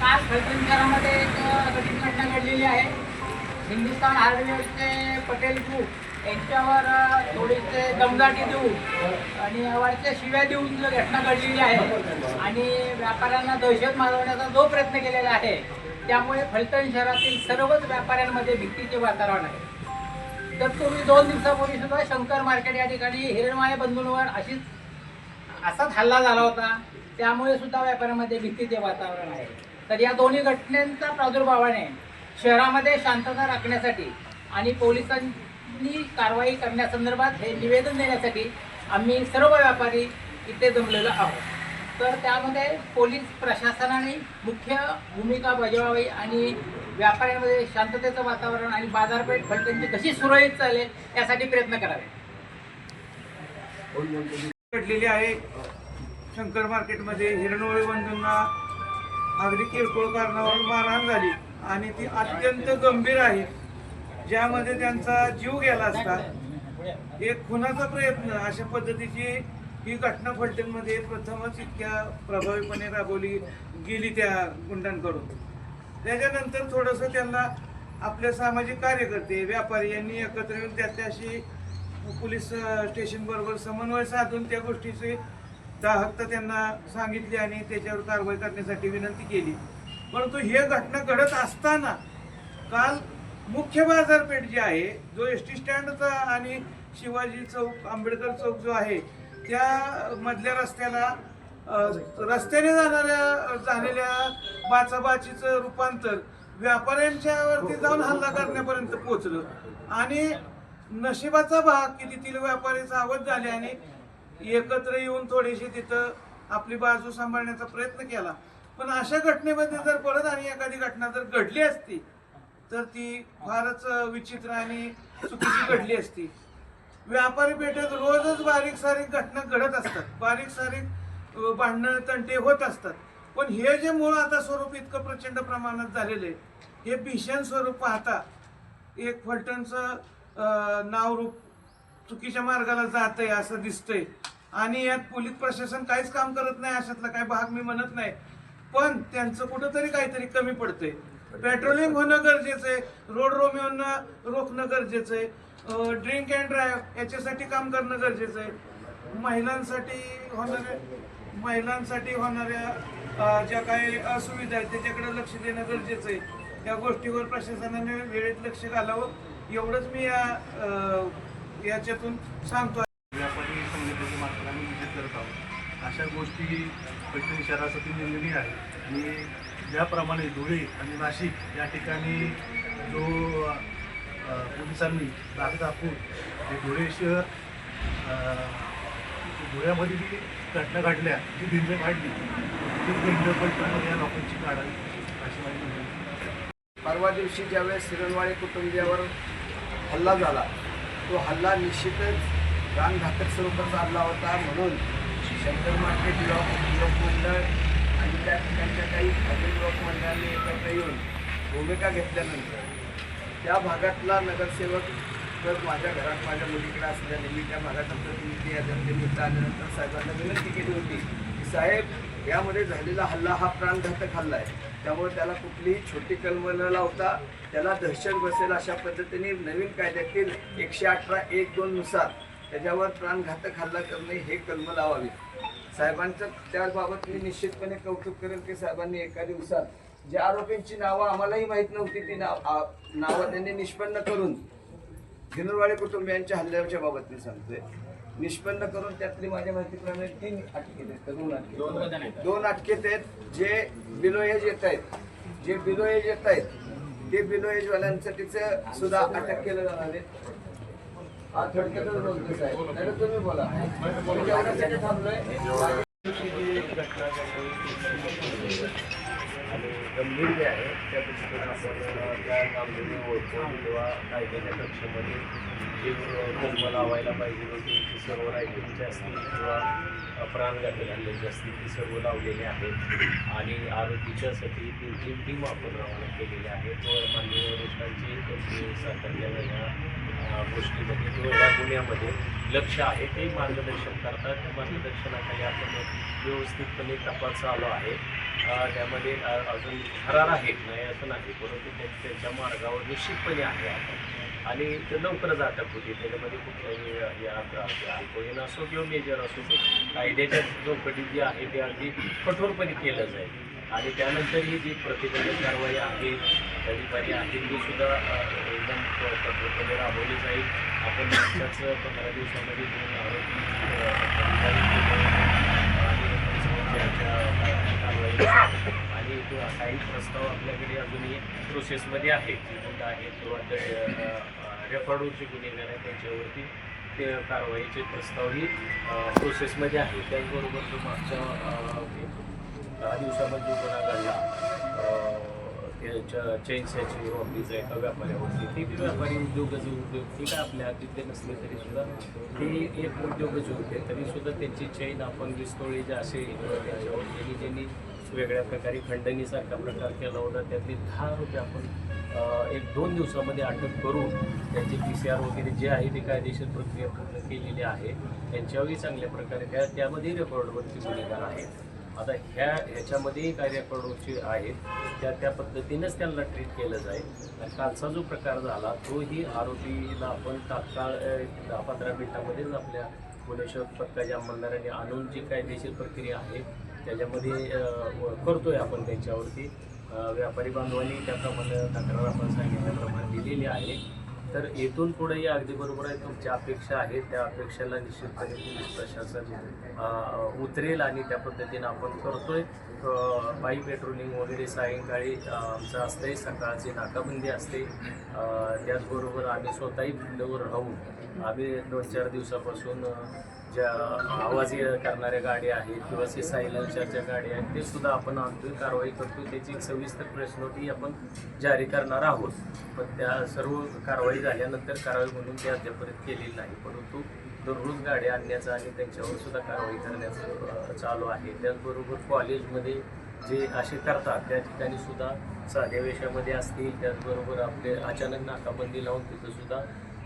काल फलटण शहरामध्ये एक कठीण घटना घडलेली आहे। हिंदुस्थान हार्डवेअरचे पटेल ग्रुप यांच्यावर थोडीसे दमदाटी देऊ आणि वरच्या शिव्या देऊन घटना घडलेली आहे आणि व्यापाऱ्यांना दहशत माजवण्याचा जो प्रयत्न केलेला आहे त्यामुळे फलटण शहरातील सर्वच व्यापाऱ्यांमध्ये भीतीचे वातावरण आहे। तर तुम्ही 2 दिवसापूर्वी सुद्धा शंकर मार्केट या ठिकाणी हिरणमाळे बंधूंवर असाच हल्ला झाला होता, त्यामुळे सुद्धा व्यापाऱ्यांमध्ये भीतीचे वातावरण आहे। तर या दोन्ही घटनांच्या प्रादुर्भावाने शहरामध्ये शांतता राखण्यासाठी आणि पोलिसांनी कारवाई करण्यासंदर्भात हे निवेदन देण्यासाठी आम्ही सर्व व्यापारी इथे जमलेलो आहोत। तर त्यामध्ये पोलीस प्रशासनाने मुख्य भूमिका बजावावी आणि व्यापाऱ्यांमध्ये शांततेचं वातावरण आणि बाजारपेठ फलटणची कशी सुरळीत चालेल यासाठी प्रयत्न करावे। घडलेली आहे शंकर मार्केटमध्ये हिरणवळे बंधूंना अगदी किरकोळ कारणावरून मारहाण झाली आणि ती अत्यंत गंभीर आहे, ज्यामध्ये त्यांचा जीव गेला असता। एक खुनाचा प्रयत्न अशा पद्धतीची ही घटना फलटणमध्ये प्रथमच इतक्या प्रभावीपणे राबवली गेली त्या गुंडांकडून। त्याच्यानंतर थोडंसं त्यांना आपले सामाजिक कार्यकर्ते व्यापारी यांनी एकत्र येऊन त्याच्याशी पोलीस स्टेशन बरोबर समन्वय साधून त्या गोष्टीची दाहकता त्यांना सांगितली आणि त्याच्यावर कारवाई करण्यासाठी विनंती केली। परंतु ही घटना घडत असताना काल मुख्य बाजारपेठ जी आहे, जो एसटी स्टँडचा आणि शिवाजी चौक आंबेडकर चौक जो आहे त्या मधल्या रस्त्याला रस्त्याने झालेल्या बाचाबाचीचं रूपांतर व्यापाऱ्यांच्यावरती जाऊन हल्ला करण्यापर्यंत पोहोचलं आणि नशिबाचा भाग की तिथील व्यापारी सावध झाले आणि एकत्र येऊन थोडीशी तिथं आपली बाजू सांभाळण्याचा प्रयत्न केला। पण अशा घटनेमध्ये जर परत आणि एखादी घटना जर घडली असती तर ती फारच विचित्र आणि चुकीची घडली असती। व्यापारी पेठेत रोजच बारीक सारीक घटना घडत असतात, बारीक सारीक भांडणं तंटे होत असतात, पण हे जे मूळ आता स्वरूप इतकं प्रचंड प्रमाणात झालेलं आहे, हे भीषण स्वरूप पाहता एक फलटणचं नावरूप चुकीच्या मार्गाला जात आहे असं दिसतंय आणि यात पोलीस प्रशासन काहीच काम करत नाही अशातला काही भाग मी म्हणत नाही, पण त्यांचं कुठंतरी काहीतरी कमी पडतंय। पेट्रोलिंग होणं गरजेचं आहे, रोड रोमिओंना रोखणं गरजेचं आहे, ड्रिंक अँड ड्राईव्ह याच्यासाठी काम करणं गरजेचं आहे। महिलांसाठी होणाऱ्या ज्या काही असुविधा आहेत त्याच्याकडे लक्ष देणं गरजेचं आहे। त्या गोष्टीवर प्रशासनाने वेळेत लक्ष घालावं एवढंच मी याच्यातून सांगतो। व्यापारी संघटनेच्या मार्फत आम्ही विजिट करत आहोत। अशा गोष्टी फलटण शहरासाठी निंदनीय आहे आणि ज्याप्रमाणे धुळे आणि नाशिक या ठिकाणी जो पोलिसांनी राग दाखवून हे धुळे शहर धुळ्यामध्ये जी घटना घडल्या जी भिंड काढली ती भिंड फलटणमध्ये या लोकांची काढावी अशी माझी विनंती। परवा दिवशी ज्यावेळेस हिरणवाळे कुटुंबियावर हल्ला झाला तो हल्ला निश्चितच प्राणघातक स्वरूपाचा हल्ला होता, म्हणून शंकर मार्केट लोक मंडळ आणि त्या ठिकाणच्या काही खाजगी लोक मंडळांनी एकत्र येऊन भूमिका घेतल्यानंतर त्या भागातला नगरसेवक तर माझ्या घरात माझ्या मुलीकडे असल्याने मी त्या भागाचा प्रतिनिधी या जनतेनिमित्त आल्यानंतर साहेबांना विनंती केली होती की साहेब यामध्ये झालेला हल्ला हा प्राणघातक हल्ला आहे, त्यामुळे त्याला कुठलीही छोटी कलम न लावता त्याला दहशत बसेल अशा पद्धतीने नवीन कायद्यातील 118(1)(2) नुसार त्याच्यावर प्राणघातक हल्ला करणे हे कलम लावावी। साहेबांचं त्याबाबत मी निश्चितपणे कौतुक करेन की साहेबांनी एका दिवसात ज्या आरोपींची नावं आम्हालाही माहीत नव्हती ती नावं त्यांनी निष्पन्न करून हिरणवाळे कुटुंबियांच्या हल्ल्याच्या बाबत मी सांगतोय निष्पन्न करून त्यातली माझ्या माहितीप्रमाणे 3 अटकेत आहेत, 2 अटकेत आहेत। जे बिलो एज येत आहेत ते बिलो एजवाल्यांसाठीचं सुद्धा अटक केलं जाणार आहे। थोडक्यातच बोलतो साहेब, नाही तुम्ही बोला थांबलोय। आणि गंभीर जे आहे त्या दृष्टीने आपण त्या कामगिरी ओळखतो किंवा कायद्याच्या कक्षेमध्ये जे कलम लावायला पाहिजे होती ती सर्व रायटिंगची असतील किंवा प्राणघातक हल्ल्याची असतील ती सर्व लावलेली आहेत आणि आरोपीच्यासाठी 3 टीम आपण रवाना केलेल्या आहेत। तो माननीय वरिष्ठांची सरकारच्या वेगळ्या गोष्टीमध्ये किंवा या गुन्ह्यामध्ये लक्ष आहे ते मार्गदर्शन करतात। त्या मार्गदर्शनाखाली आपण व्यवस्थितपणे तपास चालू आहे। त्यामध्ये अजून फरार आहेत नाही असं नाही, परंतु त्यांच्या मार्गावर निश्चितपणे आहे आपण आणि ते लवकरच अटक होती. त्याच्यामध्ये कुठल्याही अल्पवयीन असो किंवा मेजर असो कायद्याच्या चौकटीत जी आहे ते अगदी कठोरपणे केलं जाईल आणि त्यानंतर ही जी प्रतिबंधक कारवाई आहे त्या ठिकाणी आहे ती सुद्धा एकदम कठोरपणे राबवली जाईल. आपण मागच्याच 15 दिवसामध्ये 2 आरोपी आणि काही प्रस्ताव आपल्याकडे अजूनही प्रोसेसमध्ये आहेत, जी गुंड आहेत किंवा रेकॉर्डवरचे गुन्हेगार आहेत त्यांच्यावरती ते कारवाईचे प्रस्तावही प्रोसेसमध्ये आहे. त्याचबरोबर जो मागच्या 10 दिवसामध्ये जो गुन्हा घडला त्याच्या चेन्सची रॉबरीचा एका व्यापाऱ्यावरती, ते बी व्यापारी उद्योगच उद्योग ते काय आपल्या तिथले नसले तरी सुद्धा ते एक उद्योगच होते, तरीसुद्धा त्यांची चैन आपण 20 तोळे जे असे त्याच्यावर ज्यांनी वेगळ्या प्रकारे खंडणीसारखा प्रकार केला होता त्यातले 10 रुपये आपण 1-2 दिवसामध्ये अटक करून त्यांचे PCR वगैरे जे आहे ते कायदेशीर प्रक्रिया पूर्ण केलेली आहे. त्यांच्यावरही चांगल्या प्रकारे त्यामध्ये रेकॉर्डवरती गुन्हेगार आहेत. आता ह्याच्यामध्येही काय रेकॉर्डवरचे आहेत त्या पद्धतीनेच त्यांना ट्रीट केलं जाईल. आणि कालचा जो प्रकार झाला तोही आरोपीला आपण तात्काळ 10-15 मिनिटामध्येच आपल्या गुन्हे शोध पथकाच्या अंमलदारांनी आणून जी कायदेशीर प्रक्रिया आहे त्याच्यामध्ये करतोय आपण त्यांच्यावरती. व्यापारी बांधवांनी त्याप्रमाणे तक्रार आपण सांगितल्याप्रमाणे दिलेली आहे. तर येथून पुढेही अगदी बरोबर आहे, तुमच्या अपेक्षा आहेत त्या अपेक्षेला निश्चितपणे पोलीस प्रशासन उतरेल आणि त्या पद्धतीनं आपण करतोय. बाईक पेट्रोलिंग वगैरे सायंकाळी आमचं असतंय, सकाळची नाकाबंदी असते. त्याचबरोबर आम्ही स्वतःही फिल्डवर राहून आम्ही 2-4 दिवसापासून ज्या आवाज करणाऱ्या गाड्या आहेत किंवा सायलेन्सरच्या गाड्या आहेत ते सुद्धा आपण आणतोय, कारवाई करतोय. त्याची एक सविस्तर प्रेस नोटही आपण जारी करणार आहोत. पण त्या सर्व कारवाई झाल्यानंतर कारवाई म्हणून ते अद्यापर्यंत केलेली नाही, परंतु दररोज गाड्या आणण्याचं आणि त्यांच्यावर सुद्धा कारवाई करण्याचं चालू आहे. त्याचबरोबर कॉलेजमध्ये जे असे करतात त्या ठिकाणी सुद्धा साध्या वेशामध्ये असतील, त्याचबरोबर आपले अचानक नाकाबंदी लावून तिथंसुद्धा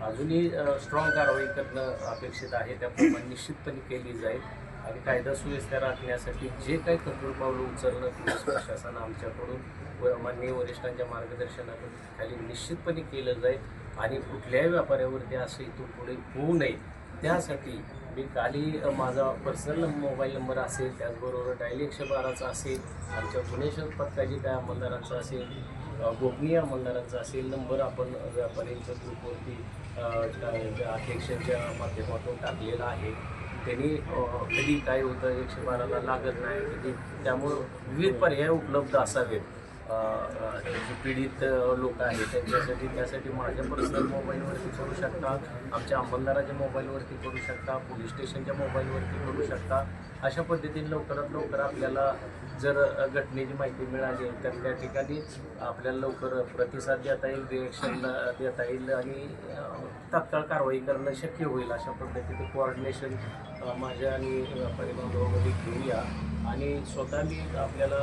अजूनही स्ट्रॉंग कारवाई करणं अपेक्षित आहे. त्याप्रमाणे निश्चितपणे केली जाईल आणि कायदा सुव्यवस्था राखण्यासाठी जे काही कठोर पावलं उचलणं पोलीस प्रशासन आमच्याकडून माननीय वरिष्ठांच्या मार्गदर्शनाखाली निश्चितपणे केलं जाईल आणि कुठल्याही व्यापाऱ्यावरती असं इथून पुढे होऊ नये त्यासाठी मी कालही माझा पर्सनल मोबाईल नंबर असेल, त्याचबरोबर डायल 112चा असेल, आमच्या गुन्हे शोध पथकाची काय अंमलदारांचा असेल, गोपनीय अंमलदारांचा असेल नंबर आपण व्यापाऱ्यांच्या ग्रुपवरती अध्यक्षांच्या माध्यमातून टाकलेला आहे. त्यांनी कधी काय होतं 112ला लागत नाही कधी, त्यामुळं विविध पर्याय उपलब्ध असावेत. जे पीडित लोक आहेत त्यासाठी माझ्या पर्सनल मोबाईलवरती करू शकता, आमच्या अंमलदाराच्या मोबाईलवरती करू शकता, पोलीस स्टेशनच्या मोबाईलवरती करू शकता. अशा पद्धतीने लवकरात लवकर आपल्याला जर घटनेची माहिती मिळाली तर त्या ठिकाणी आपल्याला लवकर प्रतिसाद देता येईल, रिॲक्शन देता येईल आणि तात्काळ कारवाई करणं शक्य होईल. अशा पद्धतीचं कोऑर्डिनेशन माझ्या आणि व्यापारी बांधवामध्ये घेऊया आणि स्वतः मी आपल्याला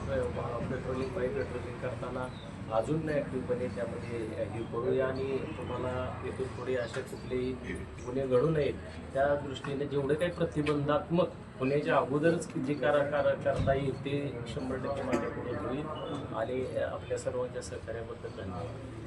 बाईक पेट्रोलिंग करताना अजून ॲक्टिव्हपणे त्यामध्ये हे करूया आणि तुम्हाला इथून पुढे असे कुठलेही गुन्हे घडू नयेत त्या दृष्टीने जेवढे काही प्रतिबंधात्मक होण्याच्या अगोदरच जे करता येईल ते 100% माझ्याकडून होईल आणि आपल्या सर्वांच्या सहकार्याबद्दल धन्यवाद.